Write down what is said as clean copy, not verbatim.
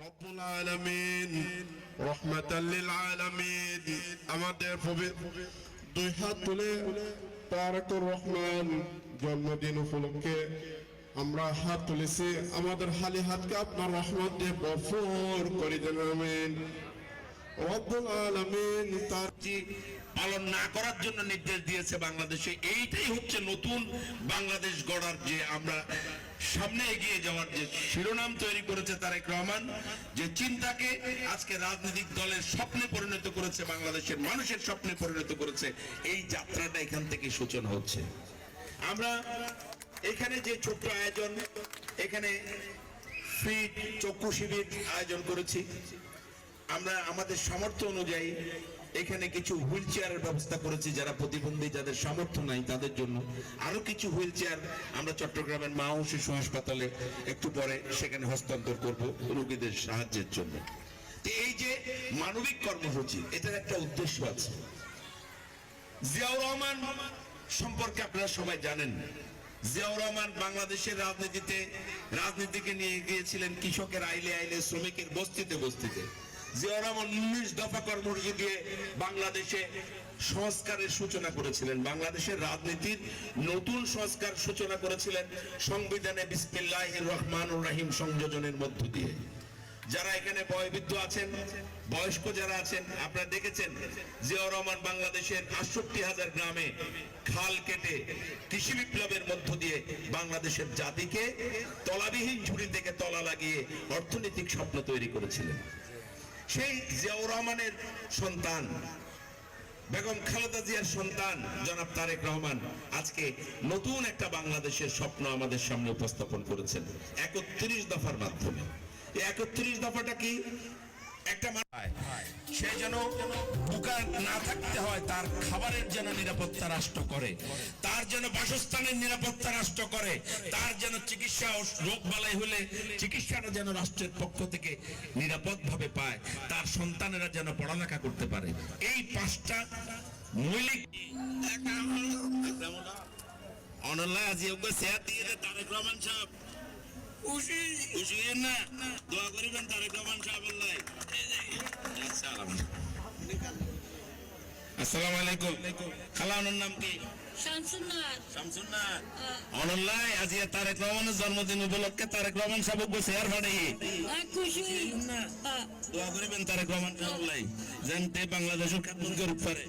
রব্বুল আলামিন রহমাতাল লিল আলামিন আমাদের দুই হাত তুলে তারেকুর রহমান জন্মদিন উপলক্ষে আমরা হাত তুলেছি। আমাদের হালি হাতকে আপনার রহমত দিয়ে ভরপুর করে দেন, আমিন। রব্বুল আলামিন তার পালন না করার জন্য নির্দেশ দিয়েছে বাংলাদেশে। এইটাই হচ্ছে নতুন বাংলাদেশ গড়ার যে আমরা সামনে এগিয়ে যাওয়ার যে শিরোনাম তৈরি করেছে তারেক রহমান, যে চিন্তাকে আজকে রাজনৈতিক দলের স্বপ্নে পরিণত করেছে, বাংলাদেশের মানুষের স্বপ্নে পরিণত করেছে। এই যাত্রাটা এখান থেকে সূচনা হচ্ছে। আমরা এখানে যে ছোট্ট আয়োজন, এখানে ফ্রি চক্ষু শিবির আয়োজন করেছি। আমরা আমাদের সামর্থ্য অনুযায়ী এখানে কিছু হুইল চেয়ারের ব্যবস্থা করেছি, যারা প্রতিবন্ধী, যাদের সামর্থ্য নাই তাদের জন্য। আরো কিছু হুইল চেয়ার আমরা চট্টগ্রামের মা ও শিশু হাসপাতালে একটু পরে সেখানে হস্তান্তর করব রোগীদের সাহায্যের জন্য। এই যে মানবিক কর্মসূচি, এটার একটা উদ্দেশ্য আছে। জিয়াউর রহমান সম্পর্কে আপনারা সবাই জানেন। জিয়াউর রহমান বাংলাদেশের রাজনীতিকে নিয়ে গিয়েছিলেন কৃষকের আইলে আইলে, শ্রমিকের বস্তিতে বস্তিতে। জিয়াউর রহমান 19 দফা কর্মসূচি দিয়ে বাংলাদেশে সংস্কারের সূচনা করেছিলেন, বাংলাদেশের রাজনীতির নতুন সংস্কার সূচনা করেছিলেন সংবিধানে বিসমিল্লাহির রহমানুর রহিম সংযোজনের মধ্য দিয়ে। যারা এখানে বয়োবৃদ্ধ আছেন, বয়স্ক যারা আছেন, আপনারা দেখেছেন জিয়াউর রহমান বাংলাদেশের 68,000 গ্রামে খাল কেটে কৃষি বিপ্লবের মধ্য দিয়ে বাংলাদেশের জাতিকে তলাবিহীন ঝুড়ি থেকে তলা লাগিয়ে অর্থনৈতিক স্বপ্ন তৈরি করেছিলেন। সেই জিয়াউর রহমানের সন্তান বেগম খালেদা জিয়ার সন্তান জনাব তারেক রহমান আজকে নতুন একটা বাংলাদেশের স্বপ্ন আমাদের সামনে উপস্থাপন করেছেন 31 দফার মাধ্যমে। এই 31 দফাটা কি? একটা সে যেন বুকা না থাকতে হয়, তার খাবারের যেন নিরাপত্তা রাষ্ট্র করে, তার যেন বাসস্থানের নিরাপত্তা রাষ্ট্র করে, তার যেন চিকিৎসা রোগ বালাই হলে চিকিৎসাটা যেন রাষ্ট্রের পক্ষ থেকে নিরাপদ ভাবে পায়, তার সন্তানেরা যেন পড়ালেখা করতে পারে। এই 5টা মৌলিক অনলাইন আজি শেয়ার দিয়ে তারেক রহমান সাহেব খুশি না, দোয়া করিবেন তারেক রহমান সাহেবের লাই। আসসালামু আলাইকুম। খালাওয়ানোর নাম কি? শামসুন্নাথ। অনলাইন আজি তারেক রহমানের জন্মদিন উপলক্ষে তারেক রহমান সাহেব শেয়ার ভাড়াই খুশি না, দোয়া করিবেন তারেক রহমান সাহেবের লাই, যেন বাংলাদেশের খেদমত করতে পারে।